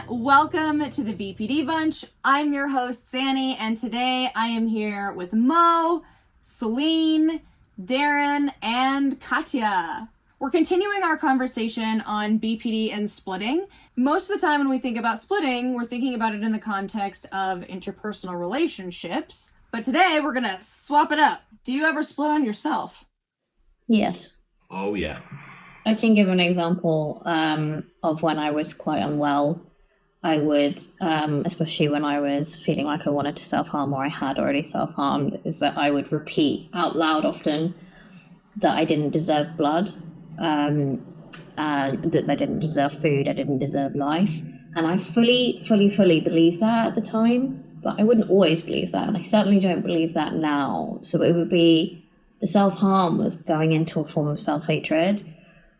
Welcome to the BPD Bunch. I'm your host, Zanny, and today I am here with Mo, Celine, Darren, and Katya. We're continuing our conversation on BPD and splitting. Most of the time when we think about splitting, we're thinking about it in the context of interpersonal relationships. But today we're going to swap it up. Do you ever split on yourself? Yes. Oh, yeah. I can give an example of when I was quite unwell. I would, especially when I was feeling like I wanted to self-harm or I had already self-harmed, is that I would repeat out loud often that I didn't deserve blood, and that I didn't deserve food, I didn't deserve life. And I fully believed that at the time, but I wouldn't always believe that. And I certainly don't believe that now. So it would be the self-harm was going into a form of self-hatred,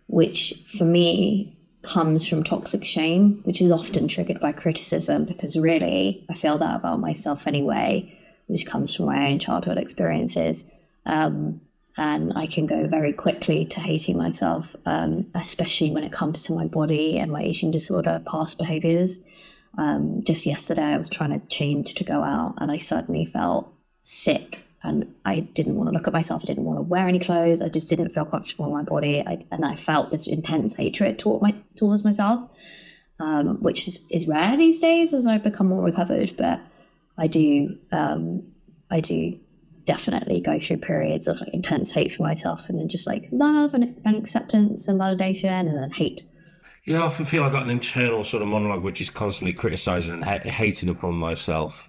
which for me comes from toxic shame, which is often triggered by criticism, because really I feel that about myself anyway, which comes from my own childhood experiences. And I can go very quickly to hating myself, especially when it comes to my body and my eating disorder, past behaviors. Just yesterday, I was trying to change to go out and I suddenly felt sick. And I didn't want to look at myself. I didn't want to wear any clothes. I just didn't feel comfortable in my body. And I felt this intense hatred towards myself, which is rare these days as I've become more recovered. But I do definitely go through periods of intense hate for myself, and then just love and acceptance and validation, and then hate. Yeah, I often feel I've got an internal sort of monologue which is constantly criticising and hating upon myself.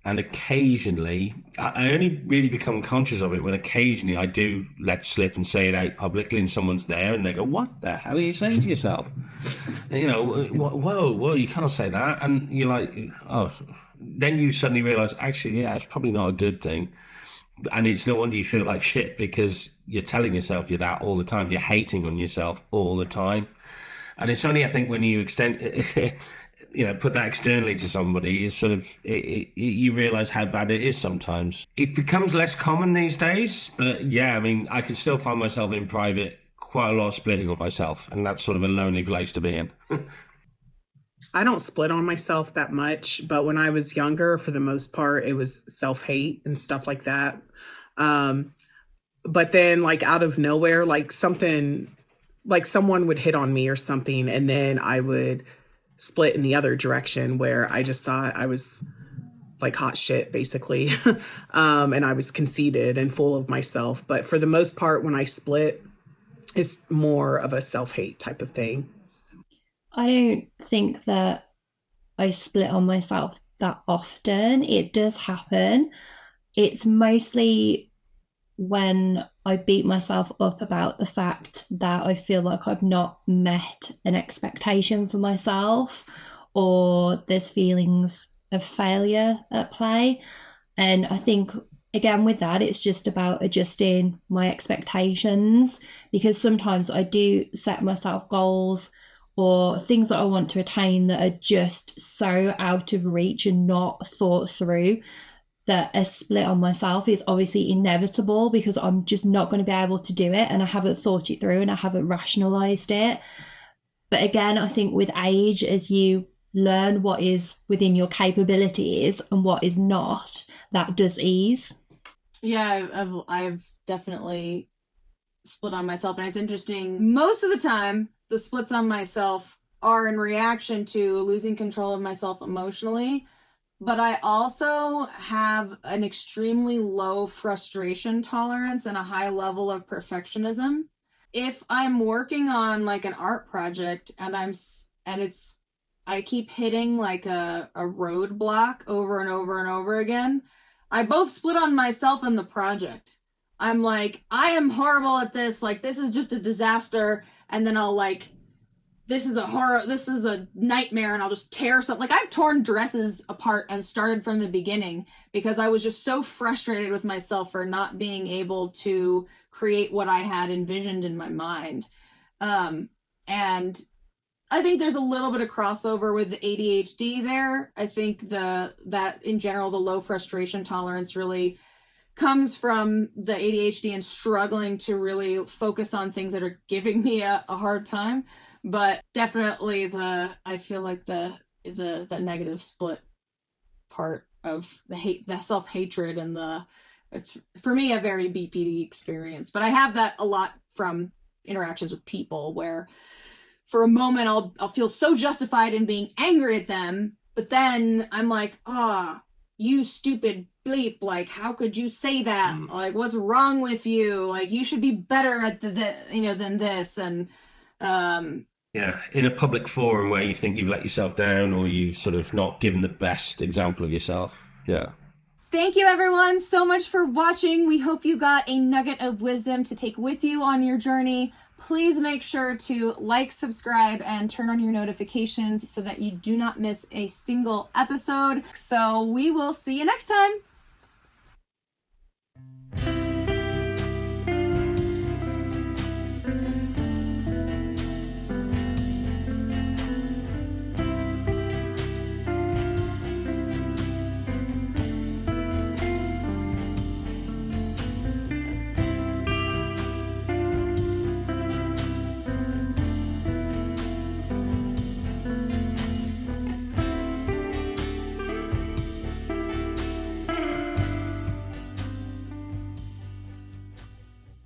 And occasionally, I only really become conscious of it when occasionally I do let slip and say it out publicly and someone's there and they go, "What the hell are you saying to yourself?" You know, whoa, you can't say that. And you're like, oh, then you suddenly realise, actually, yeah, it's probably not a good thing. And it's no wonder you feel like shit, because you're telling yourself you're that all the time. You're hating on yourself all the time. And it's only, I think, when you extend put that externally to somebody, is sort of you realize how bad it is sometimes. It becomes less common these days, but yeah, I mean, I can still find myself in private quite a lot of splitting on myself, and that's sort of a lonely place to be in. I don't split on myself that much, but when I was younger, for the most part, it was self-hate and stuff like that. But then out of nowhere, someone would hit on me or something, and then I would split in the other direction, where I just thought I was like hot shit, basically. And I was conceited and full of myself. But for the most part, when I split, it's more of a self-hate type of thing. I don't think that I split on myself that often. It does happen. It's mostly when I beat myself up about the fact that I feel like I've not met an expectation for myself, or there's feelings of failure at play. And I think, again, with that, it's just about adjusting my expectations, because sometimes I do set myself goals or things that I want to attain that are just so out of reach and not thought through, that a split on myself is obviously inevitable, because I'm just not going to be able to do it, and I haven't thought it through and I haven't rationalized it. But again, I think with age, as you learn what is within your capabilities and what is not, that does ease. Yeah, I've definitely split on myself, and it's interesting. Most of the time, the splits on myself are in reaction to losing control of myself emotionally. But I also have an extremely low frustration tolerance and a high level of perfectionism. If I'm working on an art project and I keep hitting a roadblock over and over and over again, I both split on myself and the project. I'm like, I am horrible at this. This is just a disaster. And then I'll this is a nightmare, and I'll just tear something. I've torn dresses apart and started from the beginning, because I was just so frustrated with myself for not being able to create what I had envisioned in my mind. And I think there's a little bit of crossover with the ADHD there. I think that in general, the low frustration tolerance really comes from the ADHD and struggling to really focus on things that are giving me a hard time. But definitely I feel like the negative split part of the self-hatred and it's for me a very BPD experience. But I have that a lot from interactions with people where for a moment I'll feel so justified in being angry at them, but then I'm like, you stupid bleep, like how could you say that? Like what's wrong with you? Like you should be better at than this. And yeah, in a public forum where you think you've let yourself down or you've sort of not given the best example of yourself. Yeah. Thank you everyone so much for watching. We hope you got a nugget of wisdom to take with you on your journey. Please make sure to like, subscribe, and turn on your notifications so that you do not miss a single episode. So we will see you next time.